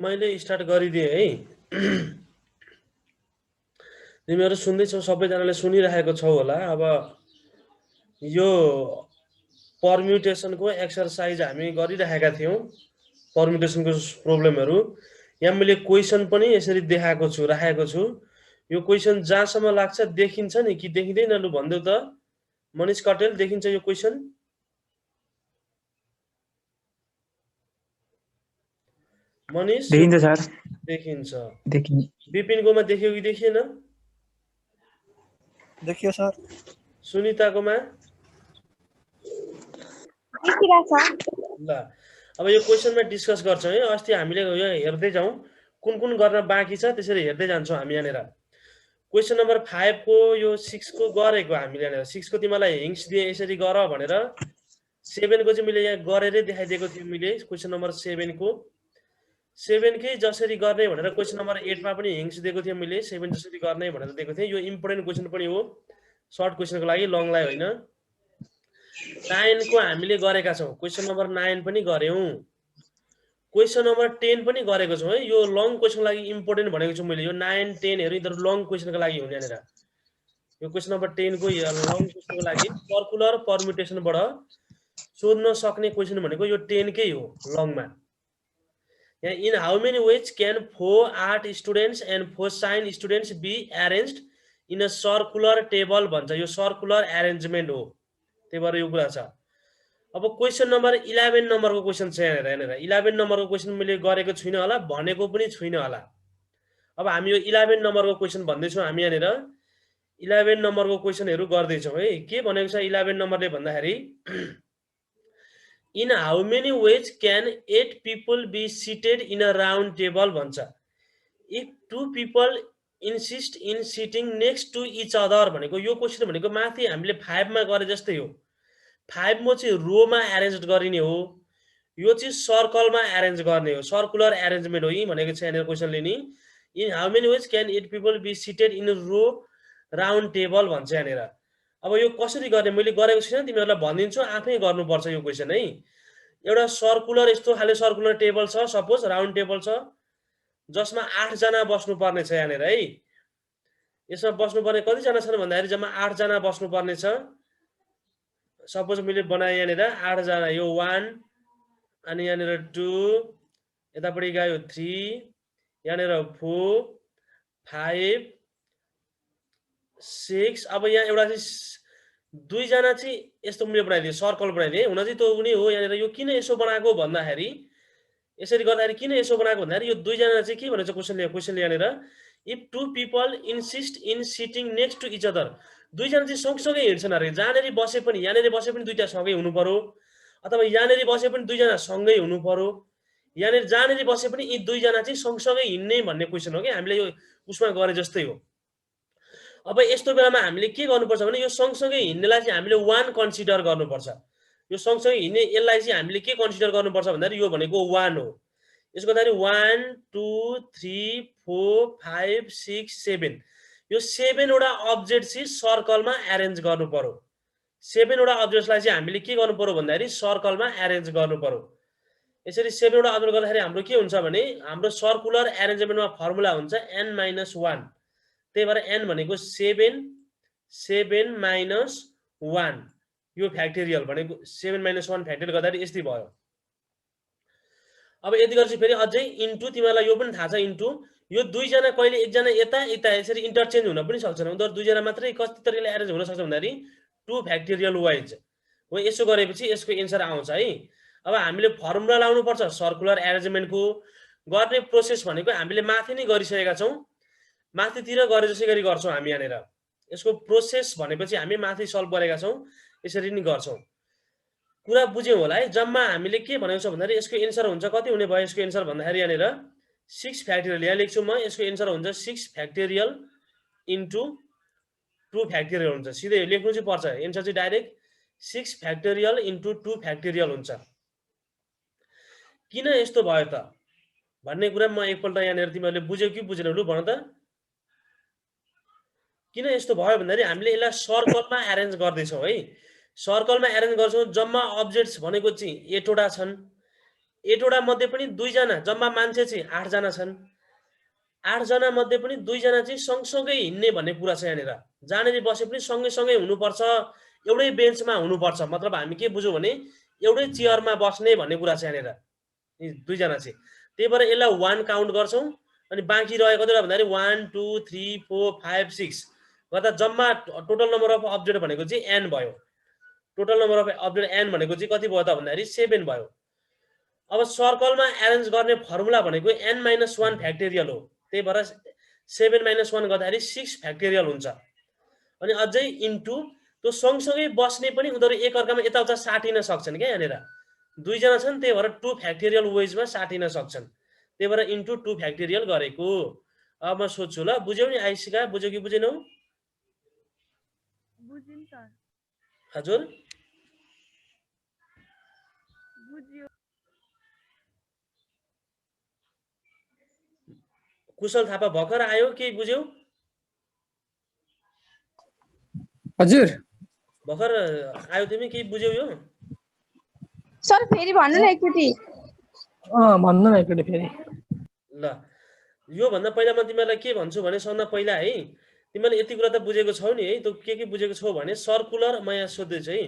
मैले स्टार्ट गरिदिएँ है। तिमीहरू सुन्दैछौ, सबैजनाले सुनिरहेको छौ होला। अब यो पर्म्युटेसनको एक्सरसाइज हामी गरिरहेका थियौँ, पर्म्युटेसनको प्रब्लमहरू। यहाँ मैले क्वेसन पनि यसरी देखाएको छु, राखेको छु। यो क्वेसन जहाँसम्म लाग्छ देखिन्छ नि कि देखिँदैन, लु भनिदेऊ त मनिष कटेल, देखिन्छ यो क्वेसन? मनिष यो देखिन्छ सर। देखिन्छ। देखिन्छ। विपिनकोमा देखियो कि देखिएन? देखियो सर। सुनिताकोमा? ल अब यो क्वेसनमा डिस्कस गर्छौँ है। अस्ति हामीले यो हेर्दै जाउँ कुन कुन गर्न बाँकी छ, त्यसरी हेर्दै जान्छौँ हामी। यहाँनिर क्वेसन नम्बर 5 को यो 6 को गरेको हामीले यहाँनिर 6 को तिमीलाई हिङ्स दिए यसरी गर भनेर, 7 को चाहिँ मैले यहाँ गरेरै देखाइदिएको थिएँ मैले। क्वेसन नम्बर 7 को 7 कै जसरी गर्ने भनेर क्वेसन नम्बर 8 मा पनि हिङ्स दिएको थिएँ मैले, 7 जसरी गर्ने भनेर दिएको थिएँ। यो इम्पोर्टेन्ट क्वेसन पनि हो, सर्ट क्वेसनको लागि, लङलाई होइन। 9 को हामीले गरेका छौँ, क्वेसन नम्बर 9 पनि गऱ्यौँ, क्वेसन नम्बर 10 पनि गरेको छौँ है। यो लङ क्वेसनको लागि इम्पोर्टेन्ट भनेको छु मैले। यो 9, 10 हरू यिनीहरू लङ क्वेसनको लागि हुने। यहाँनिर यो क्वेसन नम्बर 10 को लङ क्वेसनको लागि सर्कुलर पर्म्युटेसनबाट सोध्न सक्ने क्वेसन भनेको यो 10 कै हो लङमा। यहाँ in how many ways can 4 art students and 4 science students be arranged in a circular table भन्छ। यो सर्कुलर एरेन्जमेन्ट हो, त्यही भएर यो कुरा छ। अब क्वेसन नम्बर 11 नम्बरको क्वेसन छ यहाँनिर। 11 नम्बरको क्वेसन मैले गरेको छुइनँ होला, भनेको पनि छुइनँ होला। अब हामी यो 11 नम्बरको क्वेसन भन्दैछौँ हामी यहाँनिर। 11 नम्बरको क्वेसनहरू गर्दैछौँ है। के भनेको छ 11 नम्बरले भन्दाखेरि in how many ways can 8 people be seated in a round table भन्छ। If 2 people insist in sitting next to each other भनेको यो क्वेसन भनेको माथि हामीले 5 मा गरे जस्तै हो। 5 म चाहिँ रोमा एरेन्ज गरिने हो, यो चाहिँ सर्कलमा एरेन्ज गर्ने हो, सर्कुलर एरेन्जमेन्ट हो यी भनेको छ यहाँनिर क्वेसनले नि। In how many ways can 8 people be seated in row round table भन्छ यहाँनिर। अब यो कसरी गर्ने मैले गरेको छैन, तिमीहरूलाई भनिदिन्छु, आफै गर्नुपर्छ यो क्वेसन है। एउटा सर्कुलर यस्तो खाले सर्कुलर टेबल छ, सपोज राउन्ड टेबल छ जसमा 8 जना बस्नुपर्ने छ यहाँनिर है। यसमा बस्नुपर्ने कतिजना छन् भन्दाखेरि जम्मा 8 जना बस्नुपर्ने छ। सपोज मैले बनाएँ यहाँनिर 8 जना, यो 1 अनि यहाँनिर 2, यतापट्टि गयो 3, यहाँनिर 4, 5, 6। अब यहाँ एउटा चाहिँ 2 जना चाहिँ यस्तो मैले बनाइदिएँ, सर्कल बनाइदिएँ। हुन चाहिँ त्यो पनि हो यहाँनिर। यो किन यसो बनाएको भन्दाखेरि, यसरी गर्दाखेरि किन यसो बनाएको भन्दाखेरि यो 2 जना चाहिँ के भनेको छ क्वेसनले यहाँनिर, if 2 people insist in sitting next to each other, 2 जना चाहिँ सँगसँगै हिँड्छन् अरे। जहाँनिर बसे पनि, यहाँनिर बसे पनि 2टा सँगै हुनु पर्यो, अथवा यहाँनिर बसे पनि 2 जना सँगै हुनु पर्यो, यहाँनिर जहाँनिर बसे पनि यी 2 जना चाहिँ सँगसँगै हिँड्ने भन्ने क्वेसन हो कि हामीले यो उसमा गरे जस्तै हो। अब यस्तो बेलामा हामीले के गर्नुपर्छ भने यो सँगसँगै हिँड्नेलाई चाहिँ हामीले 1 कन्सिडर गर्नुपर्छ। यो सँगसँगै हिँड्ने यसलाई चाहिँ हामीले के कन्सिडर गर्नुपर्छ भन्दाखेरि यो भनेको 1 हो। यसको गर्दाखेरि 1 2 3 4 5 6 7, यो 7 वटा अब्जेक्ट चाहिँ सर्कलमा एरेन्ज गर्नु पर्यो। 7 वटा अब्जेक्ट्सलाई चाहिँ हामीले के गर्नु पर्यो भन्दाखेरि सर्कलमा एरेन्ज गर्नु पर्यो। यसरी 7 वटा अब्जेक्ट गर्दाखेरि हाम्रो के हुन्छ भने हाम्रो सर्कुलर एरेन्जमेन्टमा फर्मुला हुन्छ n-1। त्यही भएर n भनेको 7, 7 माइनस 1, यो फ्याक्टोरियल भनेको 7 माइनस 1 फ्याक्टोरियल गर्दाखेरि यस्तै भयो। अब यति गर्छु फेरि अझै इन्टु, तिमीहरूलाई यो पनि थाहा छ इन्टु। यो 2 जना कहिले एकजना यता यता यसरी इन्टरचेन्ज हुन पनि सक्छन्। उनीहरू 2 जना मात्रै कति तरिकाले एरेन्ज हुन सक्छ भन्दाखेरि 2 फ्याक्टोरियल वाइज हो। यसो गरेपछि यसको एन्सर आउँछ है। अब हामीले फर्मुला लाउनु पर्छ सर्कुलर एरेन्जमेन्टको। गर्ने प्रोसेस भनेको हामीले माथि नै गरिसकेका छौँ, माथितिर गरे जसै गरी गर्छौँ हामी यहाँनिर। यसको प्रोसेस भनेपछि हामी माथि सल्भ गरेका छौँ, यसरी नै गर्छौँ। कुरा बुझ्यौँ होला है। जम्मा हामीले के भनेको छ भन्दाखेरि यसको एन्सर हुन्छ कति हुने भयो यसको एन्सर भन्दाखेरि यहाँनिर 6 फ्याक्टोरियल। यहाँ लेख्छु म, यसको एन्सर हुन्छ 6 फ्याक्टोरियल इन्टु 2 फ्याक्टोरियल हुन्छ। सिधै लेख्नु चाहिँ पर्छ, एन्सर चाहिँ डाइरेक्ट 6 फ्याक्टोरियल इन्टु 2 फ्याक्टोरियल हुन्छ। किन यस्तो भयो त भन्ने कुरा म एकपल्ट यहाँनिर तिमीहरूले बुझ्यौ कि बुझेनौ लु भन त। किन यस्तो भयो भन्दाखेरि हामीले यसलाई सर्कलमा एरेन्ज गर्दैछौँ है। सर्कलमा एरेन्ज गर्छौँ, जम्मा अब्जेक्ट्स भनेको चाहिँ 8 वटा छन्। 8 वटा मध्ये पनि 2 जना, जम्मा मान्छे चाहिँ 8 जना छन्। 8 जना मध्ये पनि 2 जना चाहिँ सँगसँगै हिँड्ने भन्ने कुरा छ यहाँनिर। जहाँनेरि बसे पनि सँगै हुनुपर्छ, एउटै बेन्चमा हुनुपर्छ। मतलब हामी के बुझ्यौँ भने एउटै चेयरमा बस्ने भन्ने कुरा छ यहाँनिर। यी 2 जना चाहिँ। त्यही भएर यसलाई 1 काउन्ट गर्छौँ अनि बाँकी रहेको कति भन्दाखेरि 1 2 3 4 5 6 गर्दा जम्मा टोटल नम्बर अफ अब्जेक्ट भनेको चाहिँ n भयो। Total number of object n भनेको चाहिँ कति भयो त भन्दाखेरि 7 भयो। अब सर्कलमा एरेन्ज गर्ने फर्मुला भनेको n - 1 फ्याक्टोरियल हो। त्यही भएर 7 - 1 गर्दाखेरि 6 फ्याक्टोरियल हुन्छ। अनि अझै इन्टु त्यो सँगसँगै बस्ने पनि उनीहरू एकअर्कामा यताउता साटिन सक्छन् क्या यहाँनिर। 2 जना छन् त्यही भएर 2 फ्याक्टोरियल वेजमा साटिन सक्छन्। त्यही भएर इन्टु 2 फ्याक्टोरियल गरेको। अब म सोध्छु ल, बुझ्यौ नि आइसिका? बुझ्यौ कि बुझेनौ? बुझिन सर। हजुर बुझ्यो। कुशल थापा भर्खर आयो, के बुझ्यौ? हजुर भर्खर आयो तिमी, के बुझ्यौ यो? सर फेरि भन्नु न एकचोटि। भन्नु न एकचोटि फेरि। ल, यो भन्दा पहिला म तिमीलाई के भन्छु भने सबभन्दा पहिला है, तिमीले यति कुरा त बुझेको छौ नि है। त के बुझेको छौ भने सर्कुलर, म यहाँ सोध्दैछु है,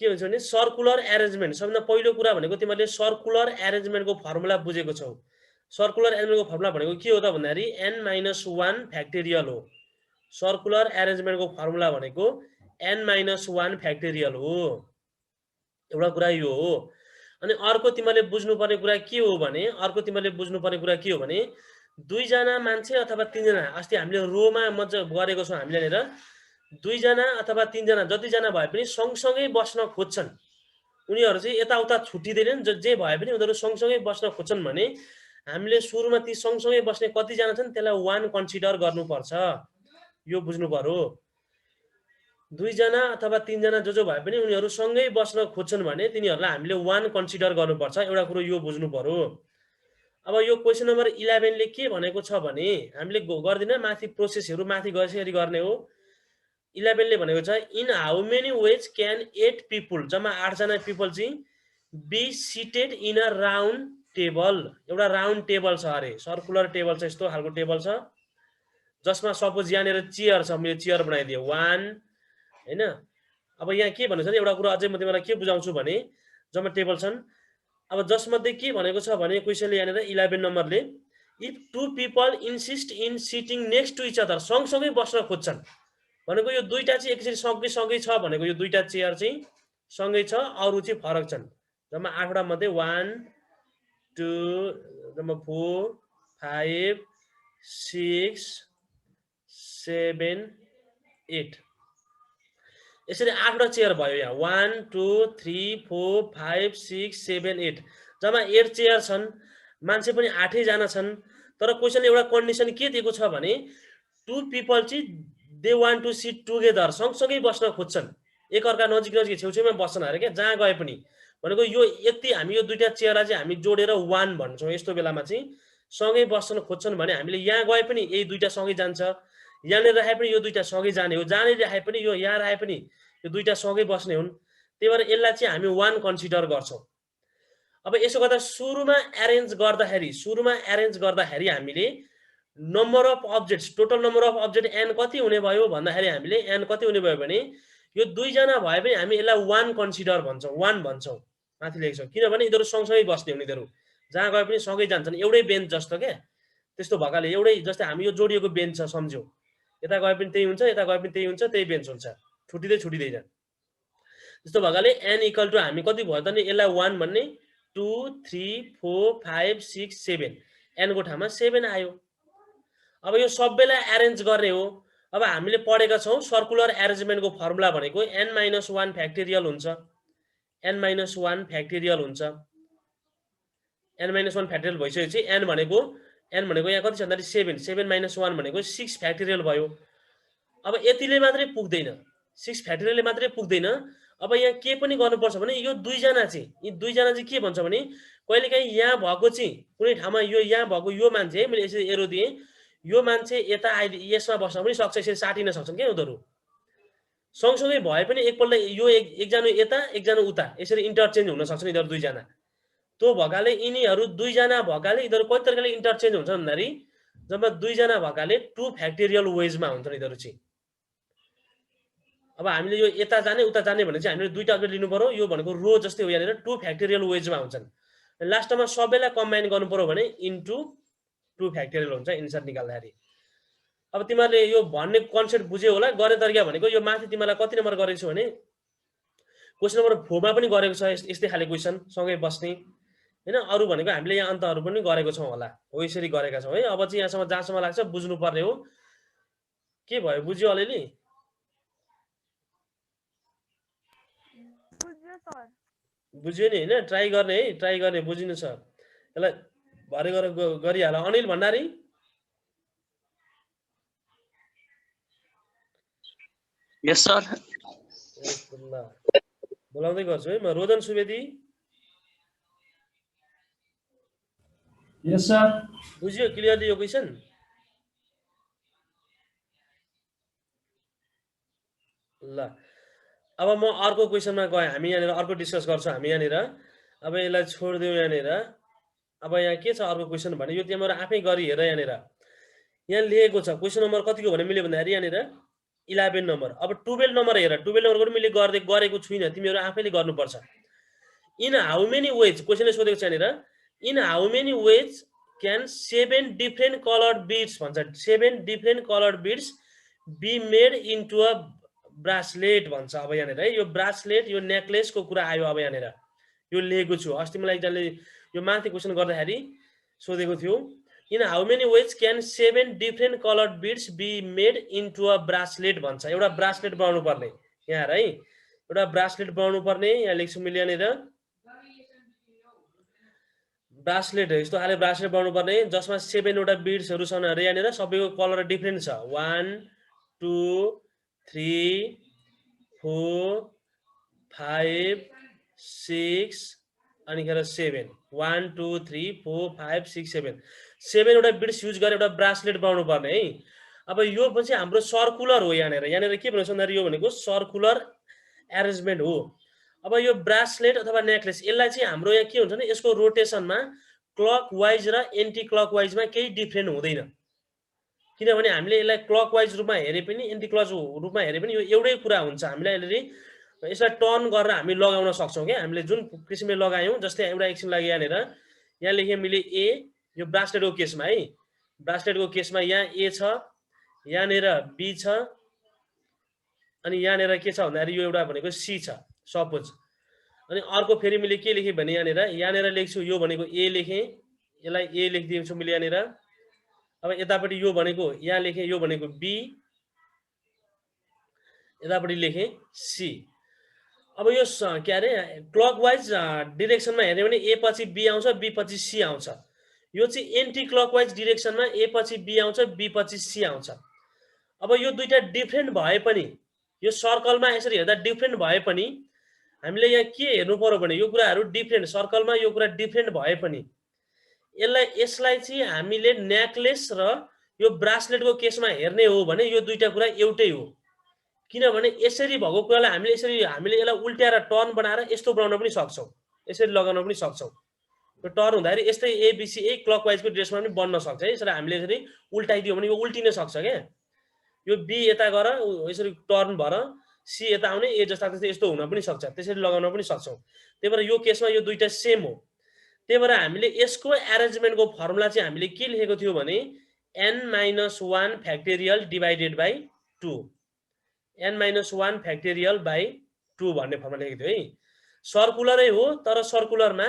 के भन्छ भने सर्कुलर एरेन्जमेन्ट। सबभन्दा पहिलो कुरा भनेको तिमीले सर्कुलर एरेन्जमेन्टको फर्मुला बुझेको छौ। सर्कुलर एरेन्जमेन्टको फर्मुला भनेको के हो त भन्दाखेरि n - 1 फ्याक्टोरियल हो। सर्कुलर एरेन्जमेन्टको फर्मुला भनेको n - 1 फ्याक्टोरियल हो। एउटा कुरा यो हो। अनि अर्को तिमीले बुझ्नुपर्ने कुरा के हो भने, दुई जना मान्छे अथवा 3 जना, अस्ति हामीले रोमा मजा गरेको छौँ हामीले यहाँनिर, 2 जना अथवा 3 जना जति जना भए पनि सँगसँगै बस्न खोज्छन्। उनीहरू चाहिँ यताउता छुट्टिँदैनन्, जे भए पनि उनीहरू सँगसँगै बस्न खोज्छन् भने हामीले सुरुमा ती सँगसँगै बस्ने कतिजना छन् त्यसलाई 1 कन्सिडर गर्नुपर्छ। यो बुझ्नु पर्यो। 2 जना अथवा 3 जना जो भए पनि उनीहरू सँगै बस्न खोज्छन् भने तिनीहरूलाई हामीले 1 कन्सिडर गर्नुपर्छ। एउटा कुरो यो बुझ्नु पर्यो। अब यो क्वेसन नम्बर 11 ले के भनेको छ भने हामीले गर्दिन, माथि प्रोसेसहरू माथि गएपछि गर्ने हो। 11 ले भनेको छ in how many ways can 8 people, जम्मा 8 जना पिपल चाहिँ be seated in a round table. एउटा राउन्ड टेबल छ अरे, सर्कुलर टेबल छ, यस्तो खालको टेबल छ जसमा सपोज यहाँनिर चेयर छ, मैले चेयर बनाइदिएँ 1 हैन। अब यहाँ के भनेको छ नि, एउटा कुरा अझै म तिमीलाई के बुझाउँछु भने जम्मा टेबल छन्। अब जसमध्ये के भनेको छ भने क्वेसनले यहाँनिर 11 नम्बरले if 2 people insist in sitting next to each other, सँगसँगै बस्न खोज्छन् भनेको यो दुईटा चाहिँ एकचोटि सँगै छ भनेको यो दुईटा चेयर चाहिँ सँगै छ, अरू चाहिँ फरक छन्। जम्मा 8 वटा मध्ये 1 2 जम्मा 4 5 6 7 8 यसरी 8 वटा चेयर भयो। यहाँ 1 2 3 4 5 6 7 8 जम्मा 8 चेयर छन्, मान्छे पनि 8 जना छन्। तर क्वेसनले एउटा कन्डिसन के दिएको छ भने 2 पिपल चाहिँ they want to sit together, सँगसँगै बस्न खोज्छन्, एकअर्का नजिक छेउछेउमा बस्छन् अरे क्या, जहाँ गए पनि। भनेको यो यति हामी यो दुईटा चेयरलाई चाहिँ हामी जोडेर 1 भन्छौँ। यस्तो बेलामा चाहिँ सँगै बस्न खोज्छन् भने हामीले यहाँ गए पनि यही दुईटा सँगै जान्छ, यहाँनिर राखे पनि यो दुईटा सँगै जाने हो, जहाँनिर राखे पनि यो यहाँ राखे पनि यो दुईटा सँगै बस्ने हुन्। त्यही भएर यसलाई चाहिँ हामी 1 कन्सिडर गर्छौँ। अब यसो गर्दा सुरुमा एरेन्ज गर्दाखेरि हामीले number of objects, total number of object n कति हुने भयो भन्दाखेरि हामीले n कति हुने भयो भने यो 2 जना भए पनि हामी यसलाई 1 कन्सिडर भन्छौँ, 1 भन्छौँ, माथि लेख्छौँ। किनभने यिनीहरू सँगसँगै बस्ने हुन्, यिनीहरू जहाँ गए पनि सँगै जान्छन्, एउटै बेन्च जस्तो क्या। त्यस्तो भएकाले एउटै, जस्तै हामी यो जोडिएको बेन्च छ सम्झ्यौ, यता गए पनि त्यही हुन्छ, यता गए पनि त्यही हुन्छ, त्यही बेन्च हुन्छ, छुटिँदैन। त्यस्तो भएकाले n इक्वल टु हामी कति भयो त नि, यसलाई 1 भन्ने 2 3 4 5 6 7 n को ठाउँमा 7 आयो। अब यो सबैलाई एरेन्ज गर्ने हो। अब हामीले पढेका छौँ सर्कुलर एरेन्जमेन्टको फर्मुला भनेको n - 1 फ्याक्टोरियल हुन्छ, n - 1 फ्याक्टोरियल हुन्छ। n - 1 फ्याक्टोरियल भइसकेपछि n भनेको यहाँ कति छ भन्दाखेरि 7 7 - 1 भनेको 6 फ्याक्टोरियल भयो। अब यतिले मात्रै पुग्दैन, 6 फ्याक्टोरियलले मात्रै पुग्दैन। अब यहाँ के पनि गर्नुपर्छ भने यो 2 जना चाहिँ के भन्छ भने कहिलेकाहीँ यहाँ भएको चाहिँ कुनै ठाउँमा यो यहाँ भएको यो मान्छे, मैले यसरी एरो दिएँ, यो मान्छे यता आइले यसमा बस्न पनि सक्छ, यसरी साटिन सक्छन् क्या उनीहरू। सँगसँगै भए पनि एकपल्ट यो एकजना यता एकजना उता यसरी इन्टरचेन्ज हुन सक्छन् यिनीहरू 2 जना। त्यो भएकाले यिनीहरू दुईजना भएकाले यिनीहरू कति तरिकाले इन्टरचेन्ज हुन्छ भन्दाखेरि जब दुईजना भएकाले 2 फ्याक्टोरियल वेजमा हुन्छन् यिनीहरू चाहिँ। अब हामीले यो यता जाने उता जाने भने चाहिँ हामीले दुईटा अगाडि लिनु पर्यो। यो भनेको रो जस्तै हो, यहाँनिर 2 फ्याक्टोरियल वेजमा हुन्छन्। लास्टमा सबैलाई कम्बाइन गर्नु पर्यो भने इन्टु 2 फ्याक्टोरियल हुन्छ एन्सर निकाल्दाखेरि। अब तिमीहरूले यो भन्ने कन्सेप्ट बुझ्यौ होला। गर्ने तरिका भनेको यो माथि तिमीलाई कति नम्बर गरेको छु भने क्वेसन नम्बर 4 मा पनि गरेको छ यस्तै खाले क्वेसन सँगै बस्ने हैन। अरु भनेको हामीले यहाँ अन्तहरु पनि गरेको छौं होला, हो यसरी गरेका छौं है। अब चाहिँ यहाँसम्म जहाँसम्म लाग्छ बुझ्नु पर्ने हो। के भयो, बुझ्यो अलिअलि? बुझ्यो सर। बुझ्यो नि हैन? ट्राई गर्ने है, ट्राई गर्ने, बुझिनु छ। यसलाई भरे गरिहाल। अनिल भण्डारी यस सर। बोलाउँदै गर्छु है म। रोदन सुवेदी यस सर। बुझ्यो क्लियरली यो क्वेशन? ल अब म अर्को क्वेशनमा गएँ। हामी यहाँनिर अर्को डिस्कस गर्छौँ हामी यहाँनिर। अब यसलाई छोडिदिउँ यहाँनिर। अब यहाँ के छ अर्को क्वेशन भने यो तिम्रो आफै गरी हेर। यहाँनिर यहाँ लेखेको छ क्वेशन नम्बर कतिको भने मिल्यो भन्दाखेरि यहाँनिर 11 नम्बर। अब 12 नम्बर हेर, 12 नम्बर पनि मैले गरेको छुइनँ, तिमीहरू आफैले गर्नुपर्छ। इन हाउ मेनी वेज, क्वेशनले सोधेको छ यहाँनिर, in how many ways can 7 different coloured beads भन्छ, 7 different coloured beads be made into a bracelet भन्छ। अब यहाँनिर है यो ब्रासलेट यो नेकलेसको कुरा आयो। अब यहाँनिर यो लेखेको छु, अस्ति मलाई एकजनाले यो माथि क्वेशन गर्दाखेरि सोधेको थियो। In how many ways can 7 different coloured beads be made into a bracelet भन्छ। एउटा ब्रासलेट बनाउनु पर्ने यहाँ है, एउटा ब्रासलेट बनाउनु पर्ने। यहाँ लेख्छु मैले यहाँनिर ब्रासलेट यस्तो खाले ब्रासलेट बनाउनु पर्ने जसमा 7 वटा बिड्सहरू छन् अरे। यहाँनिर सबैको कलर डिफरेन्ट छ। 1 2 3 4 5 6 अनि खेर 7 1 2 3 4 5 6 7 7 वटा बिड्स युज गरेर एउटा ब्रासलेट बनाउनु पर्ने है। अब यो पछि हाम्रो सर्कुलर हो। यहाँनिर यहाँनिर के भन्छ भन्दाखेरि यो भनेको सर्कुलर एरेन्जमेन्ट हो। अब यो ब्रासलेट अथवा नेकलेस यसलाई चाहिँ हाम्रो यहाँ के हुन्छ भने यसको रोटेसनमा क्लक वाइज र एन्टी क्लक वाइजमा केही डिफरेन्ट हुँदैन। किनभने हामीले यसलाई क्लक वाइज रूपमा हेरे पनि एन्टी क्लक रूपमा हेरे पनि यो एउटै कुरा हुन्छ। हामीलाई यसले यसलाई टर्न गरेर हामी लगाउन सक्छौँ क्या। हामीले जुन किसिमले लगायौँ, जस्तै एउटा एकछिन लागि यहाँनिर यहाँ लेखेँ मैले ए, यो ब्रासलेटको केसमा है, ब्रासलेटको केसमा यहाँ ए छ, यहाँनिर बी छ, अनि यहाँनिर के छ भन्दाखेरि यो एउटा भनेको सी छ सपोज। अनि अर्को फेरि मैले के लेखेँ भने यहाँनिर लेख्छु यो भनेको ए लेखेँ, यसलाई ए लेखिदिन्छु मैले यहाँनिर। अब यतापट्टि यो भनेको यहाँ लेखेँ, यो भनेको बी, यतापट्टि लेखेँ सी। अब यो के अरे क्लकवाइज डिरेक्सनमा हेर्ने भने ए पछि बी आउँछ, बी पछि सी आउँछ। यो चाहिँ एन्टी क्लकवाइज डिरेक्सनमा ए पछि बी आउँछ, बी पछि सी आउँछ। अब यो दुईटा डिफरेन्ट भए पनि, यो सर्कलमा यसरी हेर्दा डिफरेन्ट भए पनि हामीले यहाँ के हेर्नु पर्यो भने यो कुराहरू डिफरेन्ट, सर्कलमा यो कुरा डिफरेन्ट भए पनि यसलाई चाहिँ हामीले नेकलेस र यो ब्रासलेटको केसमा हेर्ने हो भने यो दुईटा कुरा एउटै हो। किनभने यसरी भएको कुरालाई हामीले यसलाई उल्ट्याएर टर्न बनाएर यस्तो बनाउन पनि सक्छौँ, यसरी लगाउन पनि सक्छौँ। यो टर्न हुँदाखेरि यस्तै एबिसी ए क्लकवाइजको ड्रेसमा पनि बन्न सक्छ है। यसरी हामीले यसरी उल्टाइदियो भने यो उल्टिन सक्छ क्या। यो बी यता गर यसरी टर्न भएर सी यता आउने, ए जस्ता त्यस्तै यस्तो हुन पनि सक्छ, त्यसरी लगाउन पनि सक्छौँ। त्यही भएर यो केसमा यो दुईटा सेम हो। त्यही भएर हामीले यसको एरेन्जमेन्टको फर्मुला चाहिँ हामीले के लेखेको थियो भने n-1 factorial divided by 2, n-1 factorial by 2 भन्ने फर्मुला लेखेको थियो है। सर्कुलरै हो, तर सर्कुलरमा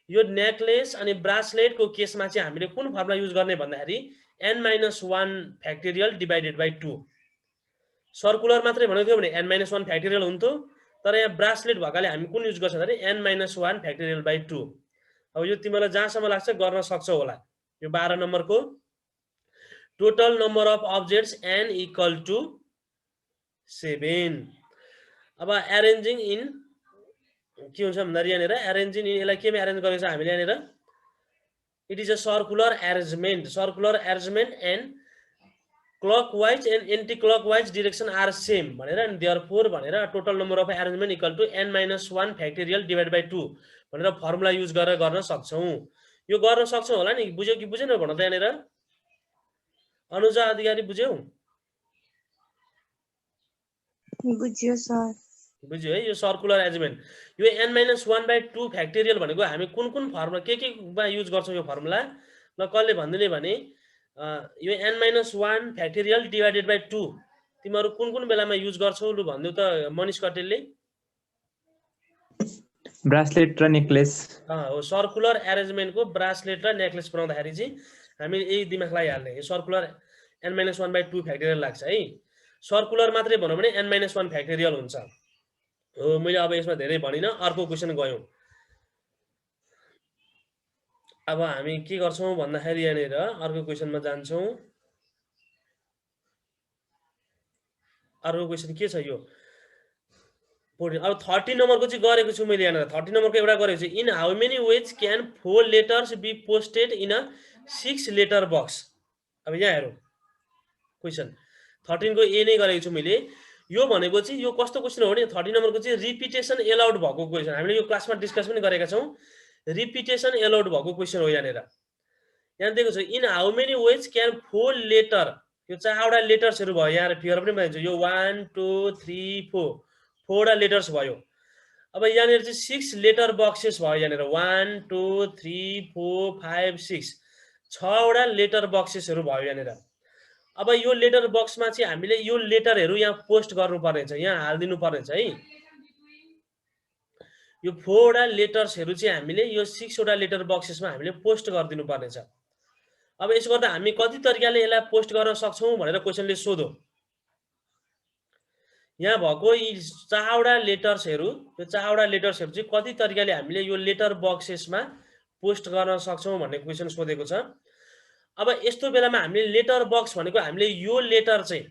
यो नेकलेस अनि ब्रासलेटको केसमा चाहिँ हामीले कुन फर्मुला युज गर्ने भन्दाखेरि n-1 factorial divided by 2। Circular मात्रै भनेको थियो भने n-1 फ्याक्टोरियल हुन्थ्यो, तर यहाँ ब्रासलेट भएकाले हामी कुन युज गर्छ भने n-1 फ्याक्टोरियल बाई 2। अब यो तिमीलाई जहाँसम्म लाग्छ गर्न सक्छौ होला। यो 12 नम्बरको total number of objects n equal to 7। अब एरेन्जिङ इन के हुन्छ भन्दाखेरि यहाँनिर एरेन्जिङ इन यसलाई केमा एरेन्ज गरेको छ हामीले यहाँनिर it is a circular arrangement and clockwise and anticlockwise direction are same भनेर, अनि देयरफोर भनेर total number of arrangement equal to n-1 factorial divide by 2 भनेर फर्मुला युज गरेर गर्न सक्छौं। यो गर्न सक्छौं होला नि, बुझ्यौ कि बुझेन भन त यहाँनिर। अनुजा अधिकारी बुझ्यौ? बुझ्यो सर। बुझ्यो है। यो सर्कुलर एरेन्जमेन्ट, यो n-1/2 फ्याक्टोरियल भनेको हामी कुन कुन फर्मुला केमा युज गर्छौं यो फर्मुला? ल कसले भन्दिने भने यो n-1 फ्याक्टोरियल डिभाइडेड बाइ 2 तिमीहरु कुन कुन बेलामा युज गर्छौ लु भन्दिउ त मनिष कटेलले। ब्रासलेट र नेकलेस। हो, सर्कुलर एरेन्जमेन्टको ब्रासलेट र नेकलेस बनाउँदाखेरि चाहिँ हामी यही दिमागलाई हाल्ने। यो सर्कुलर n-1/2 फ्याक्टोरियल लाग्छ है। सर्कुलर मात्रै भनौं भने n-1 फ्याक्टोरियल हुन्छ। हो, मैले अब यसमा धेरै भनिन, अर्को क्वेशन गयौं। अब हामी के गर्छौं भन्दाखेरि यहाँनिर अर्को क्वेशनमा जान्छौं। अर्को क्वेशन के छ यो? अब 30 नम्बरको चाहिँ गरेको छु मैले यहाँनिर। 30 नम्बरको एउटा गरेको छु। In how many ways can 4 letters be posted in a 6 letter box? अब यहाँ हेरौँ क्वेशन 13 को ए नै गरेको छु मैले। यो भनेको चाहिँ यो कस्तो क्वेशन हो भने 30 नम्बरको चाहिँ रिपिटेसन एलाउड भएको क्वेशन। हामीले यो क्लासमा डिस्कस पनि गरेका छौं। रिपिटेसन एलाउड भएको क्वेशन हो यहाँनिर। यहाँ दिएको छ in how many ways can 4 letter, यो 4 वटा लेटर्सहरु भयो। यहाँ फिगर पनि बनाइन्छ। यो 1 2 3 4 4 वटा लेटर्स भयो। अब यहाँनिर चाहिँ 6 लेटर बक्सेस भयो। यहाँनिर 1 2 3 4 5 6 6 वटा लेटर बक्सेसहरु भयो यहाँनिर। अब यो लेटर बक्समा चाहिँ हामीले यो लेटरहरु यहाँ पोस्ट गर्नु पर्नेछ, यहाँ हाल्दिनु पर्नेछ है। यो 4 वटा लेटर्सहरु चाहिँ हामीले यो 6 वटा लेटर बक्सेसमा हामीले पोस्ट गरिदिनु पर्नेछ। अब यसो गर्दा हामी कति तरिकाले यसलाई पोस्ट गर्न सक्छौं भनेर क्वेशनले सोध्यो। यहाँ भएको यी 4 वटा लेटर्सहरु, यो 4 वटा लेटर्सहरु चाहिँ कति तरिकाले हामीले यो लेटर बक्सेसमा पोस्ट गर्न सक्छौं भन्ने क्वेशन सोधेको छ। अब यस्तो बेलामा हामीले लेटर बक्स भनेको हामीले यो लेटर चाहिँ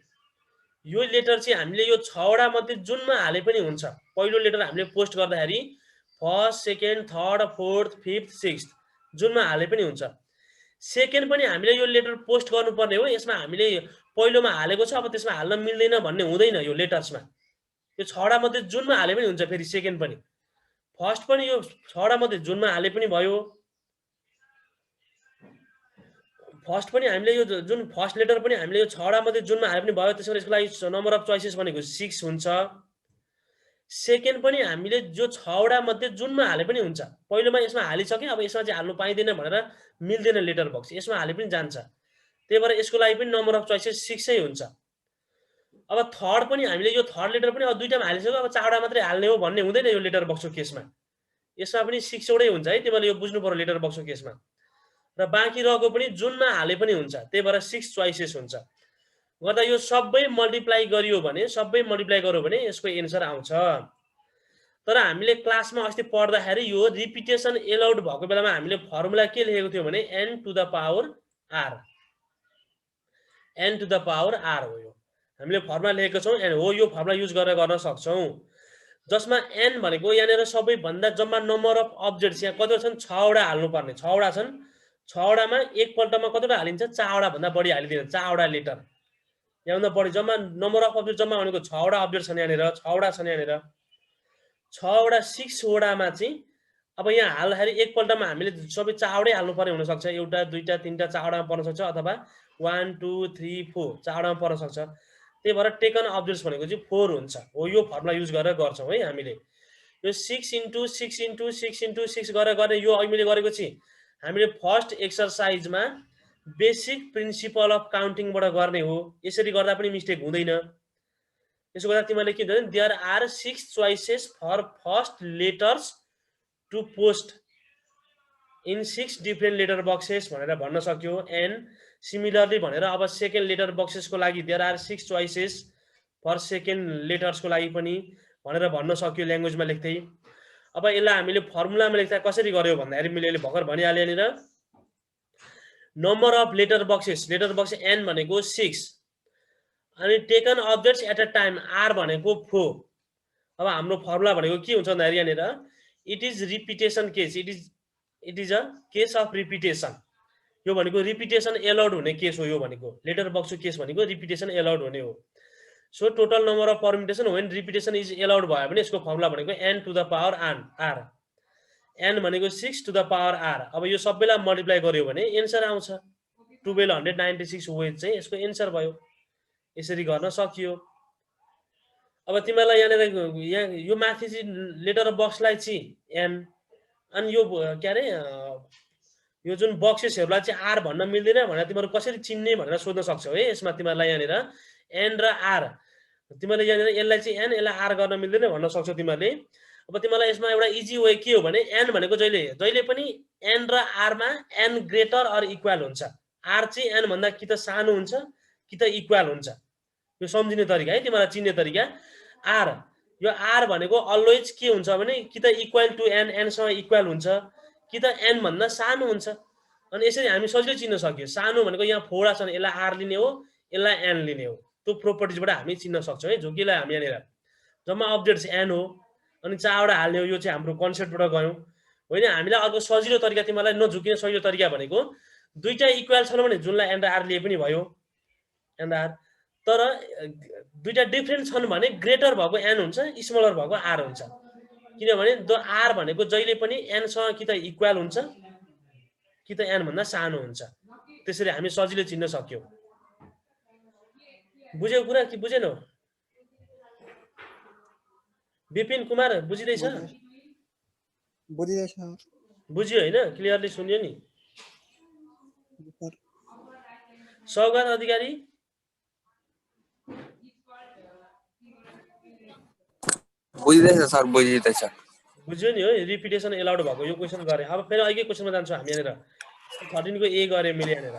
हामीले यो 6 वटा मध्ये जुनमा हाले पनि हुन्छ। पहिलो लेटर हामीले पोस्ट गर्दाखेरि first second third fourth fifth sixth जुनमा हाले पनि हुन्छ। सेकेन्ड पनि हामीले यो लेटर पोस्ट गर्नुपर्ने हो। यसमा हामीले पहिलोमा हालेको छ, अब त्यसमा हाल्न मिल्दैन भन्ने हुँदैन। यो लेटर्समा यो 6 वटा मध्ये जुनमा हाले पनि हुन्छ। फेरि सेकेन्ड पनि, फर्स्ट पनि यो 6 वटा मध्ये जुनमा हाले पनि भयो। फर्स्ट पनि हामीले यो जुन फर्स्ट लेटर पनि हामीले यो 6 वटा मध्ये जुनमा हाले पनि भयो। त्यसैले यसको लागि नम्बर अफ चोइसेस भनेको 6 हुन्छ। सेकेन्ड पनि हामीले जो 6 वटा मध्ये जुनमा हाले पनि हुन्छ। पहिलोमा यसमा हालिसके, अब यसमा चाहिँ हाल्नु पाइदैन भनेर मिल्दैन लेटर बक्स, यसमा हाले पनि जान्छ। त्यही भएर यसको लागि पनि नम्बर अफ चोइसेस 6 नै हुन्छ। अब थर्ड पनि हामीले यो थर्ड लेटर पनि अब दुईटामा हालिसक्यो, अब 4 वटा मात्रै हाल्ने हो भन्ने हुँदैन यो लेटर बक्सको केसमा। यसमा पनि 6 वटै हुन्छ है। त्यही भएर यो बुझ्नु पर्यो लेटर बक्सको केसमा। र बाँकी रहेको पनि जुनमा हाले पनि हुन्छ। त्यही भएर 6 चोइसेस हुन्छ। गर्दा यो सबै मल्टिप्लाई गरियो भने यसको एन्सर आउँछ। तर हामीले क्लासमा अस्ति पढ्दाखेरि यो रिपिटेसन एलाउड भएको बेलामा हामीले फर्मुला के लेखेको थियो भने n to the power r, n to the power r हो। यो हामीले फर्मुला लेखेको छौं n हो। यो फर्मुला युज गरेर गर्न सक्छौं, जसमा n भनेको यहाँनिर सबैभन्दा जम्मा नम्बर अफ अब्जेक्ट्स यहाँ कतिवटा छन् 6 वटा हाल्नु पर्ने। 6 वटा छन्। 6 वटामा एक पल्टमा कतिवटा हालिन्छ? 4 वटा भन्दा बढी हालिदिन्छ। 4 वटा लेटर यहाँ भन्दा बढी जम्मा नम्बर अफ अब्जेक्ट जम्मा भनेको 6 वटा अब्जेक्ट छन् यहाँनिर। 6 वटा छन् यहाँनिर। 6 वटा 6 वटामा चाहिँ अब यहाँ हाल्दाखेरि एक पल्टमा हामीले सबै 4 वटै हाल्नु पर्ने हुन सक्छ। एउटा दुईटा तीनटा 4 वटामा पर्न सक्छ, अथवा 1 2 3 4 4 वटामा पर्न सक्छ। त्यही भएर टेकन अब्जेक्ट्स भनेको चाहिँ 4 हुन्छ। हो, यो फर्मुला युज गरेर गर्छौं है हामीले। यो 6 * 6 * 6 * 6 गरेर गर्ने यो अहिले गरेको छि। हामीले फर्स्ट एक्सरसाइजमा बेसिक प्रिन्सिपल अफ काउन्टिङबाट गर्ने हो। यसरी गर्दा पनि मिस्टेक हुँदैन। यसो गर्दा तिमीले के भन्छौ? There are 6 choices for first letters to post in 6 different letter boxes भनेर भन्न सक्यो। एन्ड सिमिलरली भनेर अब सेकेन्ड लेटर बक्सेसको लागि there are 6 choices for second लेटर्सको लागि पनि भनेर भन्न सक्यो ल्याङ्ग्वेजमा लेख्दै। अब यसलाई हामीले फर्मुलामा लेख्दा कसरी गर्यो भन्दाखेरि मैले अहिले भर्खर भनिहालेँ यहाँनिर। Number of letter boxes n भनेको 6 अनि taken objects at a time r भनेको 4। अब हाम्रो फर्मुला भनेको के हुन्छ भन्दाखेरि यहाँनिर it is repetition case, it is a case of repetition. यो भनेको रिपिटेसन एलाउड हुने केस हो। यो भनेको लेटर बक्सको केस भनेको रिपिटेसन एलाउड हुने हो। So total number of permutation when repetition is allowed भयो भने यसको फर्मुला भनेको n to the power r। n भनेको 6 to the power r। अब यो सबैलाई मल्टिप्लाई गर्यो भने एन्सर आउँछ 1296 वेज चाहिँ यसको एन्सर भयो। यसरी गर्न सकियो। अब तिमीलाई यहाँ यो माथि चाहिँ लेटर बक्सलाई चाहिँ n अनि यो के अरे यो जुन बक्सेसहरूलाई चाहिँ r भन्न मिल्दैन भनेर तिमीहरू कसरी चिन्ने भनेर सोध्न सक्छौ है। यसमा तिमीहरूलाई यहाँनिर n र r तिमीहरूले यहाँनिर यसलाई चाहिँ n यसलाई r गर्न मिल्दैन भन्न सक्छौ तिमीहरूले। अब तिमीलाई यसमा एउटा इजी वे के हो भने n भनेको जहिले पनि n र r मा n ग्रेटर अर इक्वल हुन्छ। r चाहिँ n भन्दा कि त सानो हुन्छ कि त इक्वल हुन्छ। यो सम्झिने तरिका है तिमीलाई चिन्ने तरिका। r यो r भनेको अलवेज के हुन्छ भने कि त इक्वल टु n n सँग इक्वल हुन्छ कि त n भन्दा सानो हुन्छ। अनि यसरी हामी सजिलै चिन्न सक्यो। सानो भनेको यहाँ फोडा छन् यसलाई r लिने हो यसलाई n लिने हो। त्यो प्रोपर्टिजबाट हामी चिन्न सक्छौँ है। जो केलाई हामी यहाँनिर जम्मा अपडेट चाहिँ n हो अनि चारवटा हाल्ने हो। यो चाहिँ हाम्रो कन्सेप्टबाट गयौँ होइन। हामीलाई अर्को सजिलो तरिका तिमीलाई नझुकिने सजिलो तरिका भनेको दुईटा इक्वल छन् भने जुनलाई n र r लिए पनि भयो n र r। तर दुईटा डिफरेन्ट छन् भने ग्रेटर भएको n हुन्छ स्मलर भएको r हुन्छ। किनभने r भनेको जहिले पनि n सँग कि त इक्वल हुन्छ कि त n भन्दा सानो हुन्छ। त्यसरी हामी सजिलै चिन्न सक्यौँ। बुझ्यौ कुरा कि बुझेनौ? विपिन कुमार बुझिदैछ? बुझिदैछ। बुझ्यो होइन? क्लियरली सुन्यो नि? सौगात अधिकारी बुझिदैछ सर, बुझिदैछ। बुझ्यो नि हो। रिपिटेसन एलाउड भएको यो क्वेसन गरे। अब फेरि अर्कै क्वेसनमा जान्छौँ हामी यहाँनिर। 13 को ए गरे मैले यहाँनिर।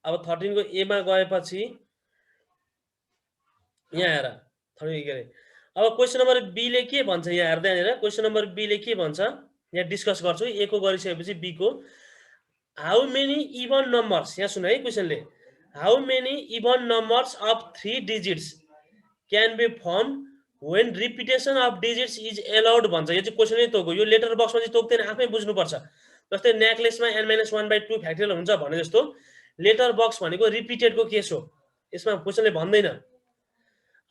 अब 13 को ए मा गएपछि यहाँ हेर 13 के अरे। अब क्वेसन नम्बर बी ले के भन्छ यहाँ हेर्दै यहाँनिर। क्वेसन नम्बर बी ले के भन्छ यहाँ डिस्कस गर्छु। ए को गरिसकेपछि बी को हाउ मेनी इभन नम्बर्स, यहाँ सुन है क्वेसनले, how many even numbers of 3 digits can be form when repetition of digits is allowed भन्छ। यो चाहिँ क्वेसनै तोक्यो। यो लेटर बक्समा चाहिँ तोक्दैन, आफै बुझ्नुपर्छ। जस्तै नेकलेसमा n-1/2 फ्याक्टोरियल हुन्छ भने जस्तो लेटर बक्स भनेको रिपिटेडको केस हो। यसमा क्वेसनले भन्दैन।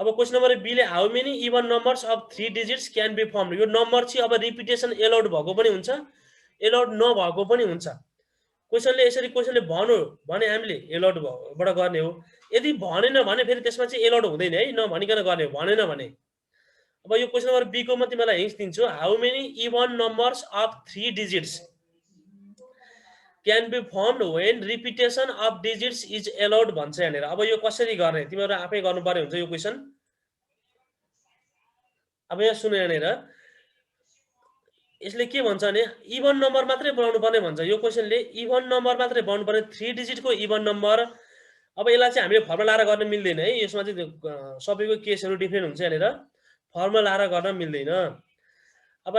अब क्वेसन नम्बर बी ले how many even numbers of 3 digits can be form. यो नम्बर चाहिँ अब रिपिटेसन एलाउड भएको पनि हुन्छ एलाउड नभएको पनि हुन्छ। क्वेसनले यसरी क्वेसनले भन्यो भने हामीले एलाउडबाट गर्ने हो। यदि भनेन भने फेरि त्यसमा चाहिँ एलाउड हुँदैन है। नभनिकन गर्ने हो। भनेन भने अब यो क्वेसन नम्बर बी को म तिमीलाई हिन्ट दिन्छु। How many even numbers of 3 digits can be formed when repetition of digits is allowed भन्छ यहाँनिर। अब यो कसरी गर्ने तिमीहरू आफै गर्नु पर्ने हुन्छ यो क्वेसन। अब यहाँ सुन यहाँनिर यसले के भन्छ भने इभन नम्बर मात्रै बनाउनु पर्ने भन्छ। यो क्वेसनले इभन नम्बर मात्रै बनाउनु पर्ने 3 डिजिटको इभन नम्बर। अब यसलाई चाहिँ हामीले फर्मुला लाएर गर्न मिल्दैन है। यसमा चाहिँ सबैको केसहरू डिफ्रेन्ट हुन्छ यहाँनिर। फर्मुला लाएर गर्न मिल्दैन। अब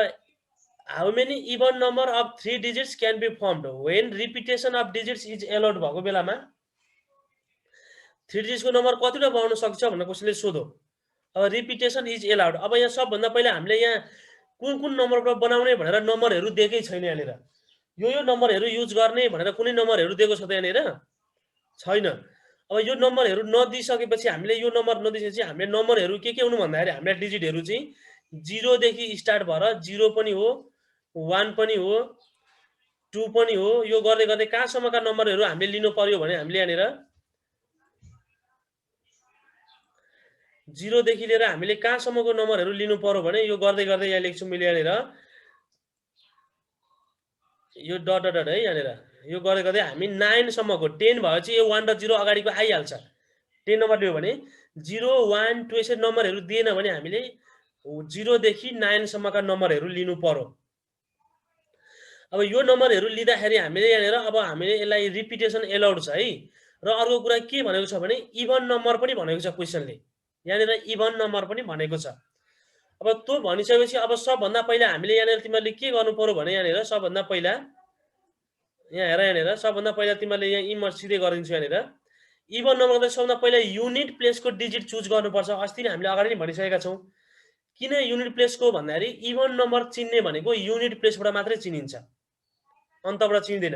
how many even number of 3 digits can be formed when repetition of digits is allowed भएको बेलामा 3 डिजिट्सको नम्बर कतिवटा बनाउन सक्छ भनेर क्वेसनले सोधो। अब रिपिटेसन इज एलाउड। अब यहाँ सबभन्दा पहिला हामीले यहाँ कुन नम्बरबाट बनाउने भनेर नम्बरहरू दिएकै छैन यहाँनिर। यो नम्बरहरू युज गर्ने भनेर कुनै नम्बरहरू दिएको छ त यहाँनिर? छैन। अब यो नम्बरहरू नदिइसकेपछि हामीले यो नम्बर नदिइसकेपछि हामीले नम्बरहरू के हुनु भन्दाखेरि हामीलाई डिजिटहरू चाहिँ 0 देखि स्टार्ट भएर 0 पनि हो 1 पनि हो 2 पनि हो। यो गर्दै गर्दै कहाँसम्मका नम्बरहरू हामीले लिनु पर्यो भने हामीले यहाँनिर 0 देखि लिएर हामीले कहाँसम्मको नम्बरहरू लिनु पर्यो भने यो गर्दै गर्दै यहाँ लेख्छु मैले यहाँनिर यो डट डट है यहाँनिर। यो गर्दै गर्दै हामी 9 सम्मको 10 भएपछि यो 1 र 0 अगाडिको आइहाल्छ। 10 नम्बर दियो भने 0 1 2 यसरी नम्बरहरू दिएन भने हामीले 0 देखि 9 सम्मका नम्बरहरू लिनु पर्यो। अब यो नम्बरहरू लिँदाखेरि हामीले यहाँनिर अब हामीले यसलाई रिपिटेसन एलाउड छ है। र अर्को कुरा के भनेको छ भने इभन नम्बर पनि भनेको छ क्वेसनले। यहाँनिर इभन नम्बर पनि भनेको छ। अब त्यो भनिसकेपछि अब सबभन्दा पहिला हामीले यहाँनिर तिमीहरूले के गर्नु पर्यो भने यहाँनिर सबभन्दा पहिला यहाँ हेर यहाँनिर सबभन्दा पहिला तिमीहरूले यहाँ इमर्ज सिधै गरिदिन्छु यहाँनिर। इभन नम्बरको सबभन्दा पहिला युनिट प्लेसको डिजिट चुज गर्नुपर्छ। अस्ति नै हामीले अगाडि नै भनिसकेका छौँ। किन युनिट प्लेसको भन्दाखेरि इभन नम्बर चिन्ने भनेको युनिट प्लेसबाट मात्रै चिनिन्छ, अन्तबाट चिन्दैन।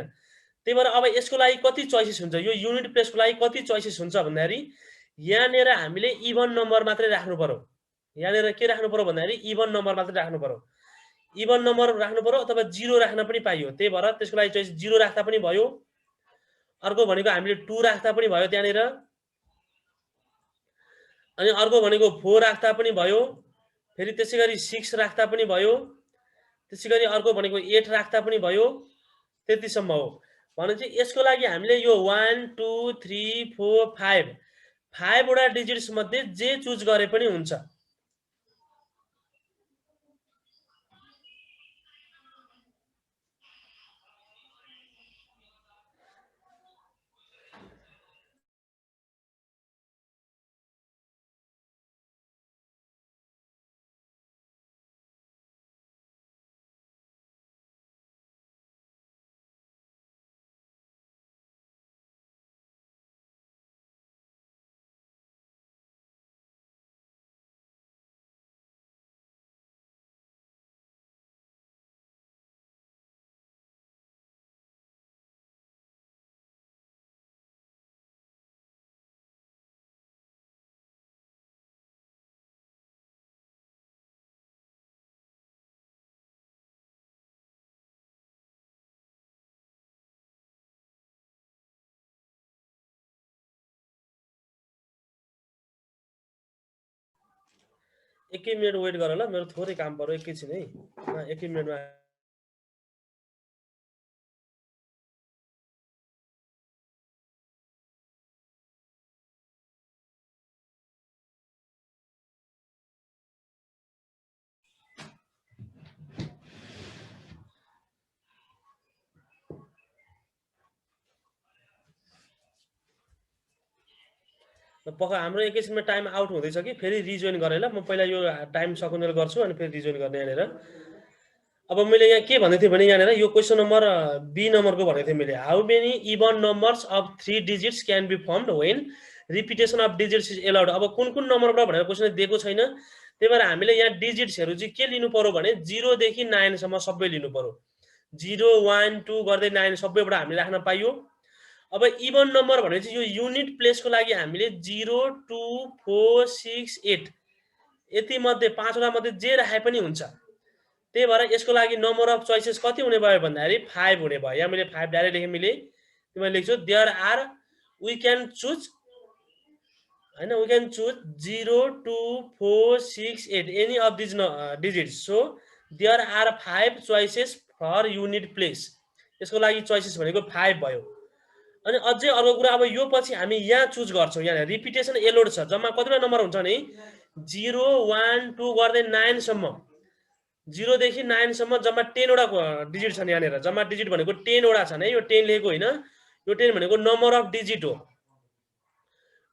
त्यही भएर अब यसको लागि कति चोइसेस हुन्छ, यो युनिट प्लेसको लागि कति चोइसेस हुन्छ भन्दाखेरि यहाँनिर हामीले इभन नम्बर मात्रै राख्नु पर्यो। यहाँनिर के राख्नु पर्यो भन्दाखेरि इभन नम्बर मात्रै राख्नु पर्यो। इभन नम्बर राख्नु पर्यो अथवा 0 राख्न पनि पाइयो। त्यही भएर त्यसको लागि चोइस 0 राख्दा पनि भयो। अर्को भनेको हामीले 2 राख्दा पनि भयो त्यहाँनिर। अनि अर्को भनेको 4 राख्दा पनि भयो। फेरि त्यसैगरी 6 राख्दा पनि भयो। त्यसैगरी अर्को भनेको 8 राख्दा पनि भयो। त्यतिसम्म हो। भनेपछि यसको लागि हामीले यो 1 2 3 4 5 वटा डिजिट्स मध्ये जे चुज गरे पनि हुन्छ। एकै मिनेट वेट गर ल, मेरो थोरै काम पर्यो एकैछिन है। एकै मिनेटमा पक्का हाम्रो एकैछिनमा टाइम आउट हुँदैछ कि फेरि रिजोइन गरेँ ल। म पहिला यो टाइम सकुनेल गर्छु अनि फेरि रिजोइन गर्ने यहाँनिर। अब मैले यहाँ के भन्दै थिएँ भने यहाँनिर यो क्वेसन नम्बर बी नम्बरको भन्दै थिएँ मैले। How many even numbers of 3 digits can be formed when repetition of digits is allowed. अब कुन नम्बरबाट भनेर क्वेसन दिएको छैन। त्यही भएर हामीले यहाँ डिजिट्सहरू चाहिँ के लिनु पर्यो भने 0 देखि 9 सम्म सबै लिनु पर्यो। 0 1 2 गर्दै 9 सबैबाट हामीले राख्न पाइयो। अब इभन नम्बर भनेपछि यो युनिट प्लेसको लागि हामीले 0 2 4 6 8 यति मध्ये 5 वटा मध्ये जे राखे पनि हुन्छ। त्यही भएर यसको लागि नम्बर अफ चोइसेस कति हुने भयो भन्दाखेरि 5 हुने भयो। यहाँ मैले 5 डाइरेक्ट लेखेँ मैले। त्यसमा लेख्छु there are we can choose हैन, we can choose 0 2 4 6 8 any of these digits. So there are 5 choices for unit place. यसको लागि चोइसेस भनेको 5 भयो। अनि अझै अर्को कुरा, अब यो पछि हामी यहाँ चुज गर्छौँ। यहाँ रिपिटेसन एलोड छ। जम्मा कतिवटा नम्बर हुन्छ भने 0 1 2 गर्दै 9 सम्म, 0 देखि 9 सम्म जम्मा 10 वटा डिजिट छन्। यहाँनिर जम्मा डिजिट भनेको 10 वटा छन् है। यो 10 लेखेको होइन, यो 10 भनेको नम्बर अफ डिजिट हो।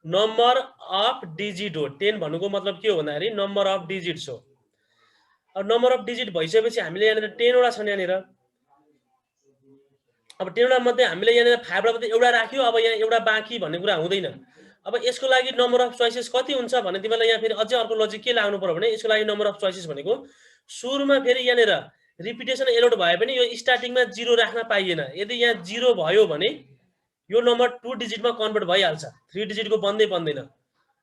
नम्बर अफ डिजिट हो। 10 भन्नुको मतलब के हो भन्दाखेरि नम्बर अफ डिजिट्स हो। अब नम्बर अफ डिजिट भइसकेपछि हामीले यहाँनिर 10 वटा छन् यहाँनिर। अब 10 वटा मध्ये हामीले यहाँनिर 5 वटा मध्ये एउटा राख्यो। अब यहाँ एउटा बाँकी भन्ने कुरा हुँदैन। अब यसको लागि नम्बर अफ चोइसेस कति हुन्छ भने तिमीलाई यहाँ फेरि अझै अर्को लजिक के लाग्नु पर्यो भने यसको लागि नम्बर अफ चोइसेस भनेको सुरुमा फेरि यहाँनिर रिपिटेसन एलोड भए पनि यो स्टार्टिङमा 0 राख्न पाइएन। यदि यहाँ 0 भयो भने यो नम्बर 2 डिजिटमा कन्भर्ट भइहाल्छ। 3 डिजिटको बन्दै बन्दैन।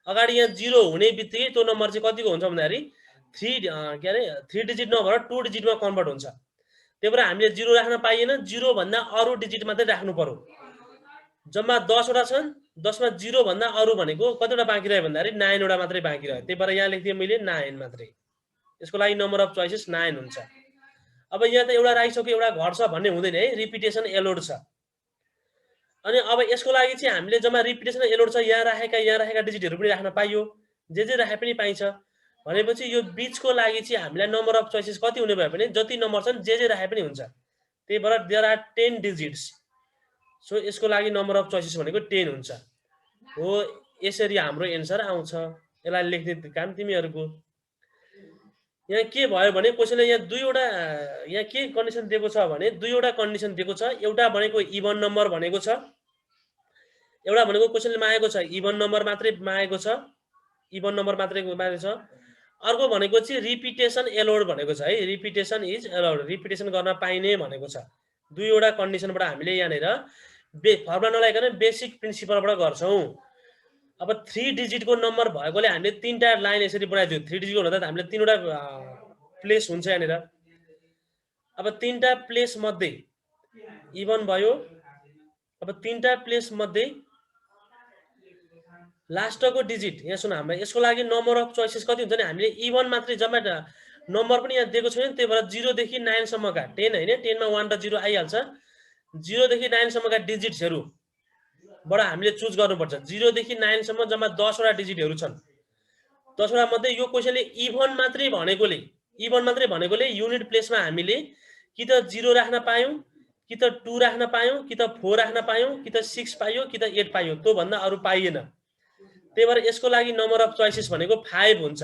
अगाडि यहाँ 0 हुने बित्तिकै त्यो नम्बर चाहिँ कतिको हुन्छ भन्दाखेरि 3 डिजिट नभएर 2 डिजिटमा कन्भर्ट हुन्छ। त्यही भएर हामीले 0 राख्न पाइएन। 0 भन्दा अरू डिजिट मात्रै राख्नु पर्यो। जम्मा 10 वटा छन्। 10 मा 0 भन्दा अरू भनेको कतिवटा बाँकी रह्यो भन्दाखेरि 9 वटा मात्रै बाँकी रह्यो। त्यही भएर यहाँ लेख्दिएँ मैले 9 मात्रै। यसको लागि नम्बर अफ चोइसेस 9 हुन्छ। अब यहाँ त एउटा राखिसक्यो एउटा घट्छ भन्ने हुँदैन है। रिपिटेसन एलोड छ। अनि अब यसको लागि चाहिँ हामीले जम्मा रिपिटेसन एलोड छ, यहाँ राखेका डिजिटहरू पनि राख्न पाइयो। जे राखे पनि पाइन्छ। भनेपछि यो बीचको लागि चाहिँ हामीलाई नम्बर अफ चोइसेस कति हुने भयो भने जति नम्बर छन् जे राखे पनि हुन्छ। त्यही भएर देयर आर 10 डिजिट्स। सो यसको लागि नम्बर अफ चोइसेस भनेको 10 हुन्छ। हो यसरी हाम्रो एन्सर आउँछ। यसलाई लेख्ने काम तिमीहरूको। यहाँ के भयो भने क्वेसनले यहाँ दुईवटा यहाँ के कन्डिसन दिएको छ भने दुईवटा कन्डिसन दिएको छ। एउटा भनेको इभन नम्बर भनेको छ, एउटा भनेको क्वेसनले मागेको छ इभन नम्बर मात्रै मागेको छ, इभन नम्बर मात्रै मागेको छ। अर्को भनेको चाहिँ रिपिटेसन एलोड भनेको छ है। रिपिटेसन इज एलोड, रिपिटेसन गर्न पाइने भनेको छ। दुईवटा कन्डिसनबाट हामीले यहाँनिर फर्मुला नलाइकन बेसिक प्रिन्सिपलबाट गर्छौँ। अब 3 डिजिटको नम्बर भएकोले हामीले 3टा लाइन यसरी बनाइदियो। 3 डिजिटको हुँदा त हामीले 3वटा प्लेस हुन्छ यहाँनिर। अब तीनटा प्लेस मध्ये इभन भयो। अब तीनटा प्लेस मध्ये लास्टको डिजिट यहाँ सुन हाम्रो यसको लागि नम्बर अफ चोइसेस कति हुन्छ नि हामीले इभन मात्रै जम्मा नम्बर पनि यहाँ दिएको छैन त्यही भएर 0 देखि 9 सम्मका 10 हैन 10 मा 1 र 0 आइहाल्छ 0 देखि 9 सम्मका डिजिट्सहरु बाट हामीले चुज गर्नुपर्छ 0 देखि 9 सम्म जम्मा 10 वटा डिजिटहरु छन् 10 वटा मध्ये यो क्वेशनले इभन मात्रै भनेकोले युनिट प्लेसमा हामीले कि त 0 राख्न पायौं कि त 2 राख्न पायौं कि त 4 राख्न पायौं कि त 6 पाइयो कि त 8 पाइयो त्यो भन्दा अरु पाइएन त्यही भएर यसको लागि नम्बर अफ चोइसेस भनेको 5 हुन्छ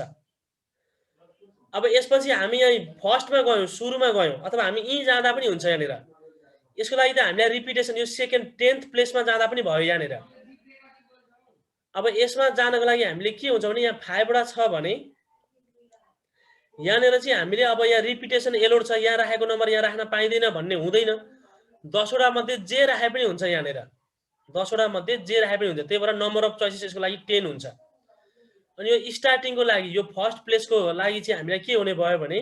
अब यसपछि हामी यहाँ फर्स्टमा गयौं सुरुमा गयौं अथवा हामी यही जाँदा पनि हुन्छ यहाँनेर यसको लागि त हामीले रिपिटेसन यो सेकेन्ड 10th प्लेसमा जाँदा पनि भयो यहाँनेर अब यसमा जानको लागि हामीले के हुन्छ भने यहाँ 5 वटा छ भने यहाँनेर चाहिँ हामीले अब यहाँ रिपिटेसन एलोड छ यहाँ राखेको नम्बर यहाँ राख्न पाइदैन भन्ने हुँदैन 10 वटा मध्ये जे राखे पनि हुन्छ यहाँनेर 10 वटा मध्ये जे राखे पनि हुन्छ त्यही भएर नम्बर अफ चोइसेस यसको लागि 10 हुन्छ अनि यो स्टार्टिङको लागि यो फर्स्ट प्लेसको लागि चाहिँ हामीलाई के हुने भयो भने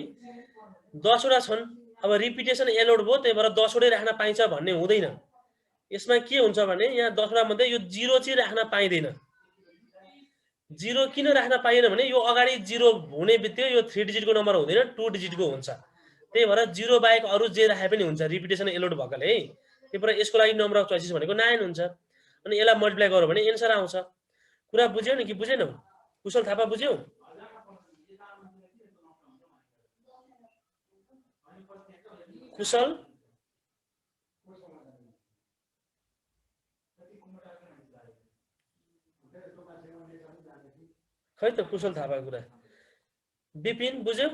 10 वटा छन् अब रिपिटेसन एलोड भयो त्यही भएर 10 वटै राख्न पाइन्छ भन्ने हुँदैन यसमा के हुन्छ भने यहाँ 10 वटा मध्ये यो 0 चाहिँ राख्न पाइदैन 0 किन राख्न पाइएन भने यो अगाडि 0 हुने बित्तिकै यो 3 डिजिटको नम्बर हुँदैन 2 डिजिटको हुन्छ त्यही भएर 0 बाहेक अरु जे राखे पनि हुन्छ रिपिटेसन एलोड भएकोले है त्यही भएर यसको लागि नम्बर अफ चोइसेस भनेको 9 हुन्छ अनि यसलाई मल्टिप्लाई गरौ भने एन्सर आउँछ कुरा बुझ्यौ नि कि बुझेनौ कुशल थापा बुझ्यौ कुशल खै त कुशल थापा कुरा विपिन बुझ्यौ